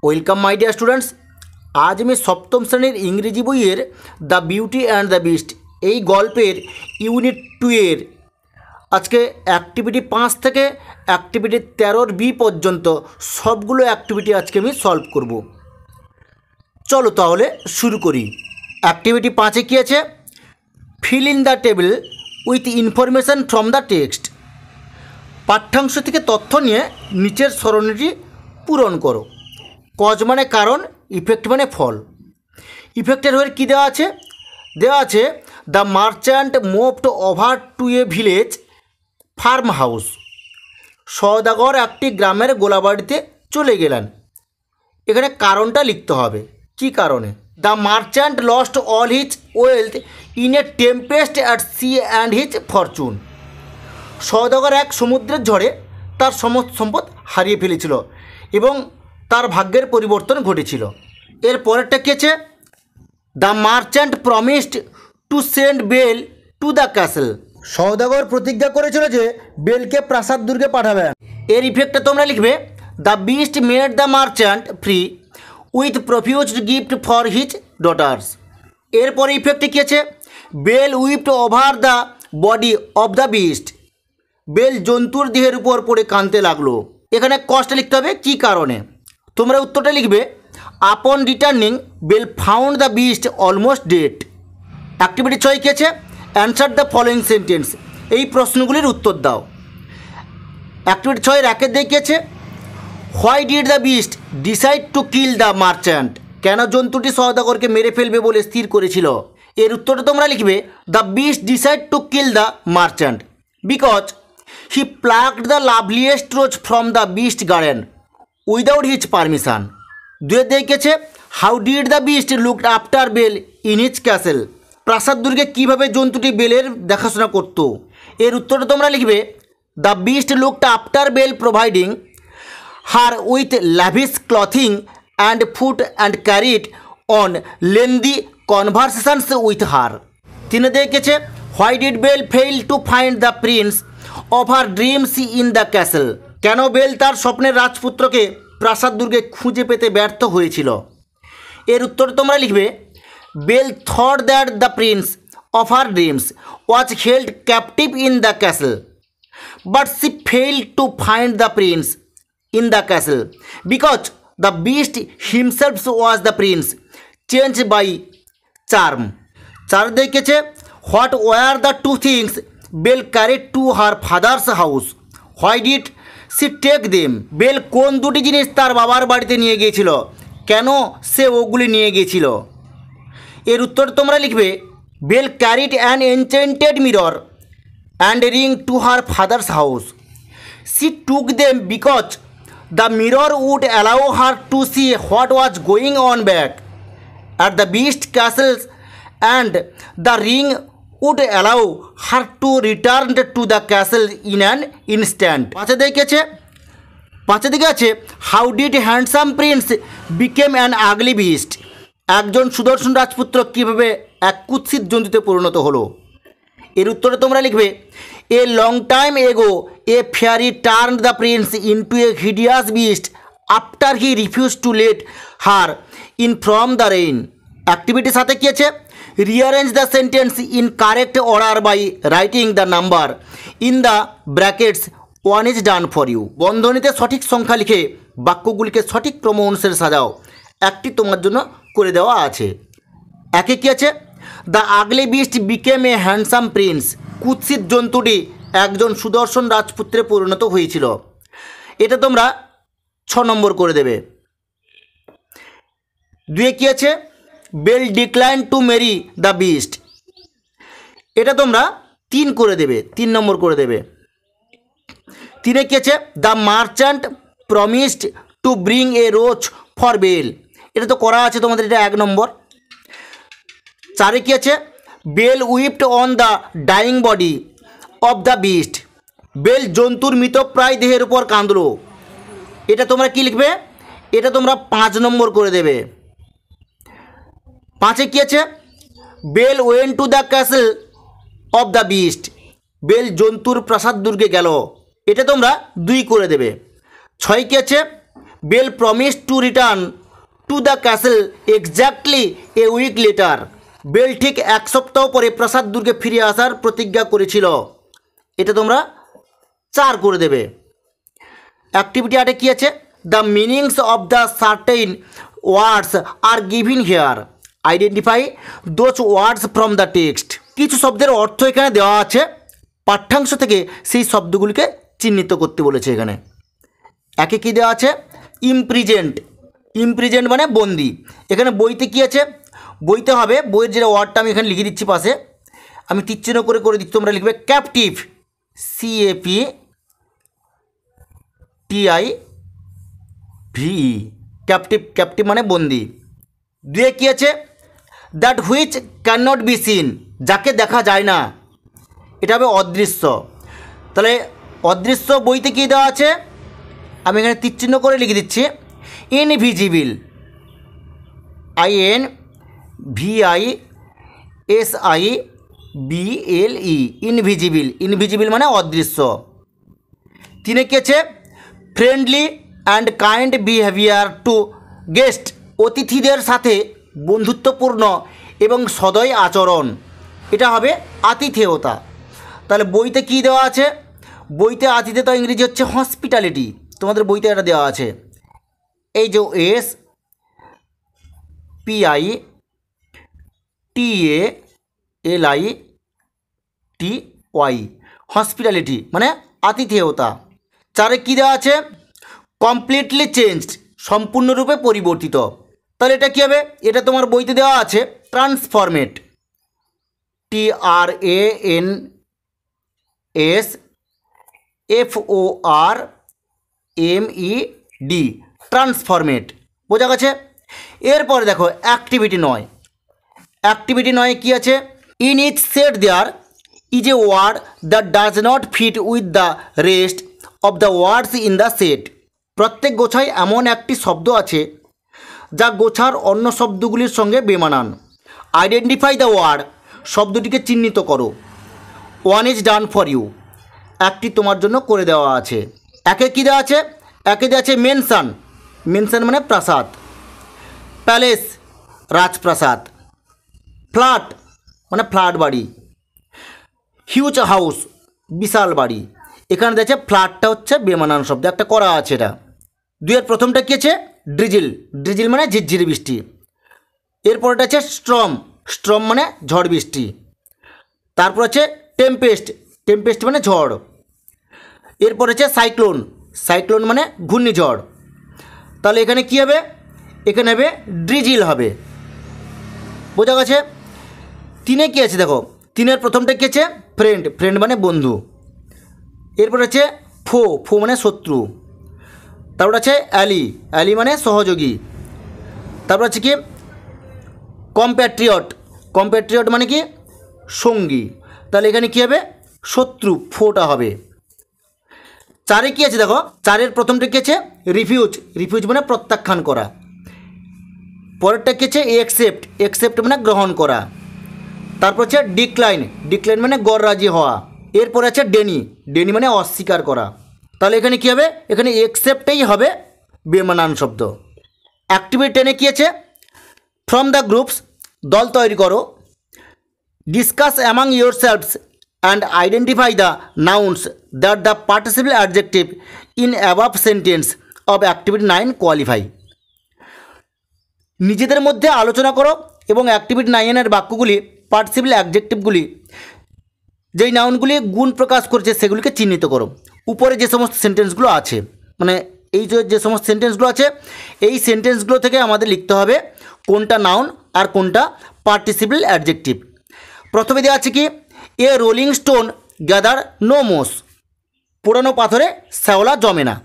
Welcome my dear students. আজ আমি সপ্তম শ্রেণীর ইংরেজি বইয়ের the beauty and the beast এই গল্পের ইউনিট 2 এর আজকে অ্যাক্টিভিটি 5 থেকে অ্যাক্টিভিটি 13 বি পর্যন্ত সবগুলো অ্যাক্টিভিটি আজকে আমি সলভ করব। চলো তাহলে শুরু করি। অ্যাক্টিভিটি 5-এ কী আছে? Fill in the table with information from the text. পাঠ্যাংশ থেকে তথ্য নিয়ে নিচের সরণিটি পূরণ করো। কজ মানে কারণ, ইফেক্ট মানে ফল। ইফেক্টের হয়ে কী দেওয়া আছে? দেওয়া আছে the merchant moved over to a village farm house. সওদাগর একটি গ্রামের গোলাবাড়িতে চলে গেলেন। এখানে কারণটা লিখতে হবে, কি কারণে। The merchant lost all his wealth in a tempest at sea and his fortune. সওদাগর এক সমুদ্রের ঝড়ে তার সমস্ত সম্পদ হারিয়ে ফেলেছিল এবং তার ভাগ্যের পরিবর্তন ঘটেছিল। এর পরেরটা কী আছে? The merchant promised to send Belle to the castle. সওদাগর প্রতিজ্ঞা করেছিল যে বেলকে প্রাসাদ দুর্গে পাঠাবেন। এর ইফেক্টটা তোমরা লিখবে the beast made the merchant free with profused gift for his daughters. এরপরে ইফেক্টে কী আছে? Belle weeped over the body of the beast. Belle জন্তুর দেহের উপর পড়ে কাঁদতে লাগলো। এখানে কষ্ট লিখতে হবে, কী কারণে। তোমরা উত্তরটা লিখবে upon returning Belle found the beast almost dead. Activity 6 কী আছে? Answer the following sentence. এই প্রশ্নগুলির উত্তর দাও। অ্যাক্টিভিটি 6 1-এর দিকে কী আছে? Why did the beast decide to kill the merchant. কেন জন্তুটি সওদাগরকে মেরে ফেলবে বলে স্থির করেছিল? এর উত্তরটা তোমরা লিখবে the beast decide to kill the merchant because he plucked the loveliest rose from the beast garden without his permission. 2-এর দিকে আছে how did the beast looked after Belle in his castle. প্রাসাদ দুর্গে কীভাবে জন্তুটি বেলের দেখাশোনা করত? এর উত্তরটা তোমরা লিখবে the beast looked after Belle providing her with lavish clothing and food and carried on lengthy conversations with her. 3-এর দিকে আছে why did Belle fail to find the prince of her dreams in the castle. কেন Belle তার স্বপ্নের রাজপুত্রকে প্রাসাদ দুর্গে খুঁজে পেতে ব্যর্থ হয়েছিল? এর উত্তর তোমরা লিখবে Belle thought that the prince of her dreams was held captive in the castle but she failed to find the prince in the castle because the beast himself was the prince change by charm. 4 দেখেছে what were the two things Belle carried to her father's house why did she take them. Belle কোন দুটি জিনিস তার বাবার বাড়িতে নিয়ে গিয়েছিল? কেন সে ওগুলি নিয়ে গিয়েছিল? এর উত্তর তোমরা লিখবে Belle carried an enchanted mirror and ring to her father's house she took them because the mirror would allow her to see what was going on back at the beast castles and the ring would allow her to return to the castle in an instant. 5 দিকে আছে how did handsome prince became an ugly beast। একজন সুদর্শন রাজপুত্র কীভাবে এক কুৎসিত জন্তুতে পরিণত হলো? এর উত্তরে তোমরা লিখবে এ long time ago a fairy turn the prince into a hideous beast after he refuse to let her in from the rain. অ্যাক্টিভিটির সাথে কী আছে? rearrange the sentence in correct order by writing the number in the brackets 1 is done for you। বন্ধনীতে সঠিক সংখ্যা লিখে বাক্যগুলিকে সঠিক ক্রম অনুসারে সাজাও। একটি তোমার জন্য করে দেওয়া আছে। 1-এ কী আছে? The ugly beast became a handsome Prince. কুৎসিত জন্তুটি একজন সুদর্শন রাজপুত্রে পরিণত হয়েছিল। এটা তোমরা 6 নম্বর করে দেবে। 2-এ কী আছে? Belle decline to marry the beast. এটা তোমরা 3 করে দেবে, 3 নম্বর করে দেবে। 3-এ কী আছে? The merchant promised to bring a rose for Belle. এটা তো করা আছে তোমাদের, এটা 1 নম্বর। 4-এ কী আছে? Belle wept on the dying body of the beast. Belle জন্তুর মৃতপ্রায় দেহের উপর কাঁদলো। এটা তোমরা কি লিখবে? এটা তোমরা 5 নম্বর করে দেবে। 5-এ কী আছে? Belle went to the castle of the beast. Belle জন্তুর প্রাসাদ দুর্গে গেল। এটা তোমরা 2 করে দেবে। 6-এ কী আছে? Belle promise to return to the castle exactly a week later. Belle ঠিক এক সপ্তাহ পরে প্রাসাদ দুর্গে ফিরে আসার প্রতিজ্ঞা করেছিল। এটা তোমরা 4 করে দেবে। অ্যাক্টিভিটি 8 কী আছে? The meanings of the certain words are given here, identify those words from the text. কিছু শব্দের অর্থ এখানে দেওয়া আছে, পাঠ্যাংশ থেকে সেই শব্দগুলিকে চিহ্নিত করতে বলেছে। এখানে একে কী দেওয়া আছে? ইমপ্রিজেন্ট। ইমপ্রিজেন্ট মানে বন্দি। এখানে বইতে কী আছে? বইতে হবে, বইয়ের যেটা ওয়ার্ডটা আমি এখানে লিখে দিচ্ছি পাশে, আমি তীরচিহ্ন করে দিচ্ছি, তোমরা লিখবে ক্যাপটিভ, CAPTIVE, ক্যাপটিভ। ক্যাপটিভ মানে বন্দি। 2 কী আছে? That which can not be seen, যাকে দেখা যায় না, এটা হবে অদৃশ্য। তাহলে অদৃশ্য বইতে কী দেওয়া আছে? আমি এখানে তীরচিহ্ন করে লিখে দিচ্ছি ইনভিজিবল, INVISIBLE, ইনভিজিবল। ইনভিজিবল মানে অদৃশ্য। 3 কী আছে? Friendly and kind behaviour to guest, অতিথিদের সাথে বন্ধুত্বপূর্ণ এবং সদয় আচরণ, এটা হবে আতিথেয়তা। তাহলে বইতে কী দেওয়া আছে? বইতে আতিথেয়তা ইংরেজি হচ্ছে হসপিটালিটি, তোমাদের বইতে এটা দেওয়া আছে। এই যে SPITALITY, হসপিটালিটি মানে আতিথেয়তা। 4 কী দেওয়া আছে? কমপ্লিটলি চেঞ্জড, সম্পূর্ণরূপে পরিবর্তিত। তাহলে এটা কী হবে? এটা তোমার বইতে দেওয়া আছে ট্রান্সফরমেট, TRANSFORMED, ট্রান্সফরমেট। বোঝা গেছে? এরপরে দেখো অ্যাক্টিভিটি 9। অ্যাক্টিভিটি 9 কী আছে? In each set there is a word that does not fit with the rest of the words in the set. প্রত্যেক গোছায় এমন একটি শব্দ আছে যা গোছার অন্য শব্দগুলির সঙ্গে বেমানান। আইডেন্টিফাই দ্য ওয়ার্ড, শব্দটিকে চিহ্নিত করো। 1 ইজ ডান ফর ইউ, একটি তোমার জন্য করে দেওয়া আছে। একে কী দেওয়া আছে? একে দেওয়া আছে মেনশান, মেনশান মানে প্রাসাদ। প্যালেস, রাজপ্রাসাদ। ফ্ল্যাট মানে ফ্ল্যাট বাড়ি। হিউজ হাউস, বিশাল বাড়ি। এখানে দেখছে ফ্ল্যাটটা হচ্ছে বেমানান শব্দ, একটা করা আছে এটা। 2 এর প্রথমটা কী আছে? ড্রিজিল, ড্রিজিল মানে ঝিরঝিরি বৃষ্টি। এরপর এটা আছে স্ট্রম, স্ট্রম মানে ঝড় বৃষ্টি। তারপর আছে টেম্পেস্ট, টেম্পেস্ট মানে ঝড়। এরপর আছে সাইক্লোন, সাইক্লোন মানে ঘূর্ণিঝড়। তাহলে এখানে কী হবে? এখানে হবে ড্রিজিল হবে। বোঝা গেছে? 3 কী আছে দেখো? 3 এর প্রথমটা কী আছে? ফ্রেন্ড, ফ্রেন্ড মানে বন্ধু। এরপর আছে ফো, ফো মানে শত্রু। তারপর আছে অ্যালি, অ্যালি মানে সহযোগী। তারপর আছে কি? কম্প্যাট্রিয়ট, কম্প্যাট্রিয়ট মানে কি? সঙ্গী। তাহলে এখানে কী হবে? শত্রু, ফোটা হবে। 4 কী আছে দেখো? 4 এর প্রথমটা কী আছে? রিফিউজ, রিফিউজ মানে প্রত্যাখ্যান করা। পরেরটা কী আছে? একসেপ্ট, একসেপ্ট মানে গ্রহণ করা। তারপর হচ্ছে ডিক্লাইন, ডিক্লাইন মানে গররাজি হওয়া। এরপর আছে ডেনি, ডেনি মানে অস্বীকার করা। তাহলে এখানে কী হবে? এখানে একসেপ্টেই হবে বেমানান শব্দ। অ্যাক্টিভিটি 10 কী আছে? ফ্রম দ্য গ্রুপস, দল তৈরি করো। Discuss among your selves and identify the nouns that the participle adjective in above sentence of activity 9 qualify. নিজেদের মধ্যে আলোচনা করো এবং অ্যাক্টিভিটি 9 এর বাক্যগুলি পার্টিসিপল অ্যাডজেক্টিভগুলি যেই নাউনগুলি গুণ প্রকাশ করছে সেগুলিকে চিহ্নিত করো। উপরে যে সমস্ত সেন্টেন্সগুলো আছে, মানে এই যে সমস্ত সেন্টেন্সগুলো আছে, এই সেন্টেন্সগুলো থেকে আমাদের লিখতে হবে কোনটা নাউন আর কোনটা পার্টিসিপল অ্যাডজেক্টিভ। প্রথমে দেওয়া আছে কি? A rolling stone gather no moss, পোড়ানো পাথরে শ্যাওলা জমে না।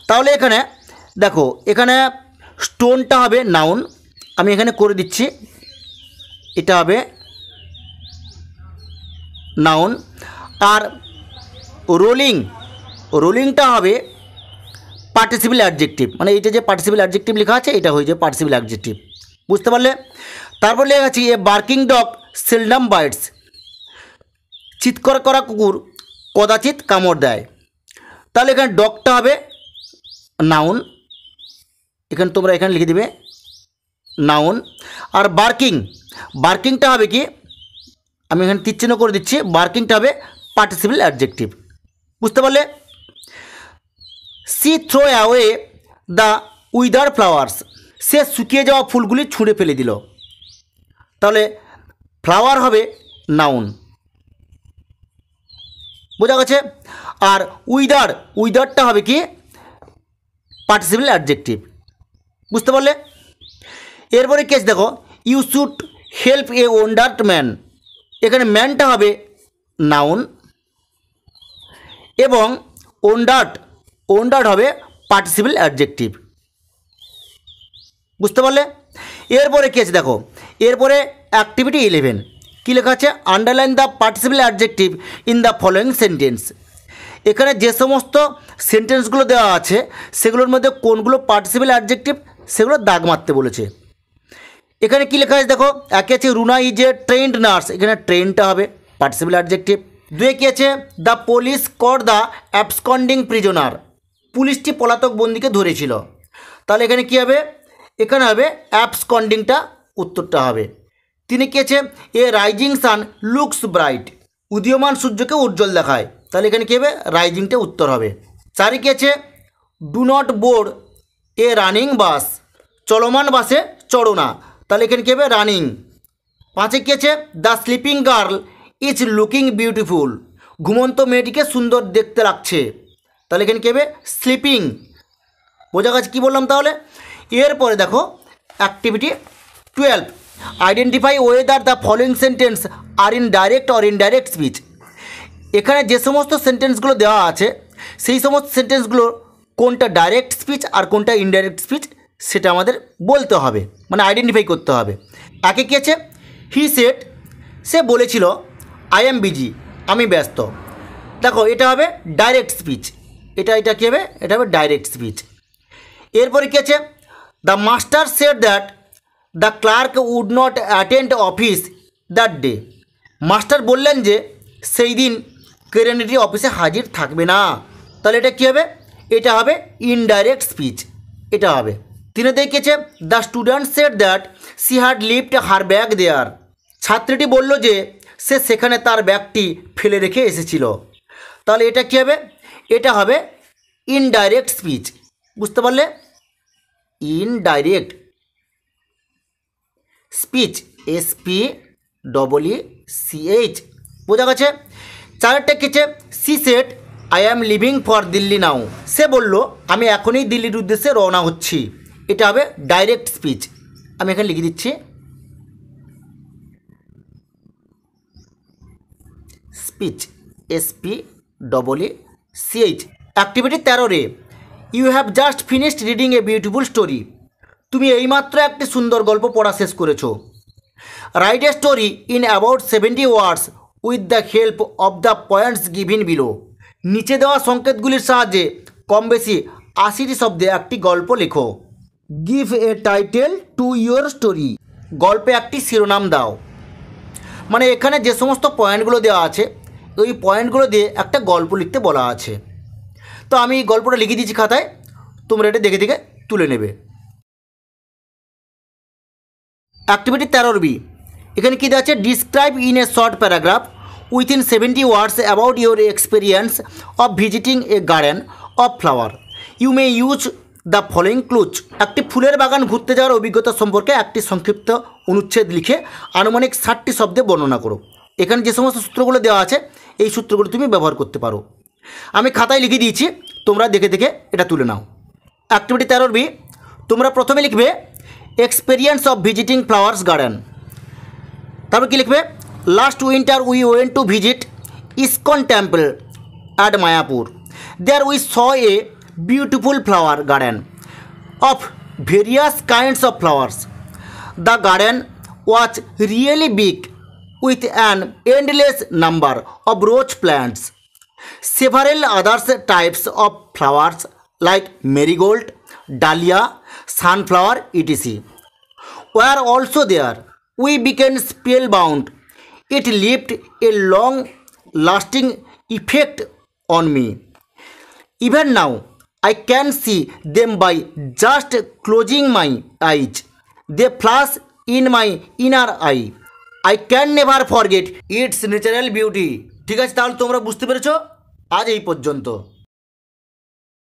তাহলে এখানে দেখো, এখানে স্টোনটা হবে নাউন, আমি এখানে করে দিচ্ছি, এটা হবে নাউন। আর রোলিং, রোলিংটা হবে পার্টিসিপল অ্যাডজেক্টিভ, মানে এটা যে পার্টিসিপল অ্যাডজেক্টিভ লেখা আছে এটা হয়ে যায় পার্টিসিপল অ্যাডজেক্টিভ। বুঝতে পারলে? তারপর লেখা আছে a barking dog seldom bites, চিৎকার করা কুকুর কদাচিৎ কামড় দেয়। তাহলে এখানে ডগটা হবে নাউন, এখানে তোমরা এখানে লিখে দেবে নাউন। আর বার্কিং, বার্কিংটা হবে কি, আমি এখানে তীরচিহ্ন করে দিচ্ছি, বার্কিংটা হবে পার্টিসিপল অ্যাডজেক্টিভ। বুঝতে পারলে? She throw away the wither flowers, সে শুকিয়ে যাওয়া ফুলগুলি ছুঁড়ে ফেলে দিল। তাহলে ফ্লাওয়ার হবে নাউন, বোঝা গেছে। আর উইদার, উইদারটা হবে কি পার্টিসিপল অ্যাডজেক্টিভ। বুঝতে পারলে? এরপরে কেস দেখো, you should help a wounded man, এখানে ম্যানটা হবে নাউন এবং ওন্ডার্ড, ওন্ডার্ড হবে পার্টিসিপল অ্যাডজেক্টিভ। বুঝতে পারলে? এরপরে কেস দেখো, এরপরে অ্যাক্টিভিটি 11 কী লেখা আছে, underline the participle adjective in the following sentence. এখানে যে সমস্ত সেন্টেন্সগুলো দেওয়া আছে সেগুলোর মধ্যে কোনগুলো পার্টিসিপল অ্যাডজেক্টিভ সেগুলো দাগ মারতে বলেছে। এখানে কী লেখা আছে দেখো, একে আছে Runa is a trained nurse, এখানে ট্রেনটা হবে পার্টিসিপল অ্যাডজেক্টিভ। দুয়ে কী আছে, the police caught the absconding prisoner, পুলিশটি পলাতক বন্দীকে ধরেছিল। তাহলে এখানে কী হবে, এখানে হবে অ্যাবসকন্ডিংটা উত্তরটা হবে। তিনি কী আছে, a rising sun looks bright, উদীয়মান সূর্যকে উজ্জ্বল দেখায়। তাহলে এখানে কী হবে, রাইজিংটা উত্তর হবে। চারি কী আছে, do not board A running bus, চলমান বাসে চড়ো না। তাহলে এখানে কী হবে, রানিং। পাঁচে কী আছে, the sleeping girl is looking beautiful, ঘুমন্ত মেয়েটিকে সুন্দর দেখতে লাগছে। তাহলে এখানে কী হবে, স্লিপিং। বোঝা গেছে কী বললাম তাহলে? এরপরে দেখো activity 12, identify whether the following sentence are in direct or indirect speech. এখানে যে সমস্ত সেন্টেন্সগুলো দেওয়া আছে সেই সমস্ত সেন্টেন্সগুলো কোনটা ডাইরেক্ট স্পিচ আর কোনটা ইনডাইরেক্ট স্পিচ সেটা আমাদের বলতে হবে, মানে আইডেন্টিফাই করতে হবে। একে কী আছে, হি সেড, সে বলেছিল, আই অ্যাম বিজি, আমি ব্যস্ত। দেখো এটা হবে ডাইরেক্ট স্পিচ, এটা কী হবে, এটা হবে ডাইরেক্ট স্পিচ। এরপরে কী আছে, the master said that the clerk would not attend office that day, master বললেন যে সেই দিন কেরানিটি অফিসে হাজির থাকবে না। তাহলে এটা কী হবে, এটা হবে ইনডাইরেক্ট স্পিচ, এটা হবে। তিনে দেখেছে, the student said that she had left her bag there, ছাত্রীটি বলল যে সে সেখানে তার ব্যাগটি ফেলে রেখে এসেছিল। তাহলে এটা কী হবে, এটা হবে ইনডাইরেক্ট স্পিচ। বুঝতে পারলে? ইনডাইরেক্ট স্পিচ, SPEECH, বোঝা গেছে। চারটা কেছে, she said I am leaving for Delhi now, সে বলল আমি এখনই দিল্লির উদ্দেশ্যে রওনা হচ্ছি। এটা হবে ডাইরেক্ট স্পিচ। আমি এখানে লিখে দিচ্ছি speech, SPEECH। Activity 13 you have just finished reading a beautiful story, তুমি এইমাত্র একটি সুন্দর গল্প পড়া শেষ করেছো। Write a story in about 70 words with the help of the points given below, নিচে দেওয়া সংকেতগুলির সাহায্যে কম বেশি 80টি শব্দে একটি গল্প লেখো। Give a title to your story, গল্পে একটি শিরোনাম দাও। মানে এখানে যে সমস্ত পয়েন্টগুলো দেওয়া আছে ওই পয়েন্টগুলো দিয়ে একটা গল্প লিখতে বলা আছে। তো আমি গল্পটা লিখে দিয়েছি খাতায়, তোমরা এটা দেখে দেখে তুলে নেবে। অ্যাক্টিভিটি 13B, এখানে কী দেওয়া আছে, describe in a short paragraph within 70 words about your experience of visiting a garden of flower, you may use the following clues. একটি ফুলের বাগান ঘুরতে যাওয়ার অভিজ্ঞতা সম্পর্কে একটি সংক্ষিপ্ত অনুচ্ছেদ লিখে আনুমানিক 60টি শব্দে বর্ণনা করো। এখানে যে সমস্ত সূত্রগুলো দেওয়া আছে এই সূত্রগুলো তুমি ব্যবহার করতে পারো। আমি খাতায় লিখে দিয়েছি, তোমরা দেখে দেখে এটা তুলে নাও। অ্যাক্টিভিটি 13B, তোমরা প্রথমে লিখবে experience of visiting flowers garden, তারপর কী লিখবে, last winter we went to visit ISKCON temple at Mayapur, there we saw a beautiful flower garden of various kinds of flowers, the garden was really big with an endless number of rose plants. Several other types of flowers like marigold, dahlia, sunflower, etc. were also there. We became spellbound. It left a long-lasting effect on me. Even now, I can see them by just closing my eyes. They flash in my inner eye. I can never forget its natural beauty. ঠিক আছে, তাহলে তোমরা বুঝতে পেরেছো। আজ এই পর্যন্ত।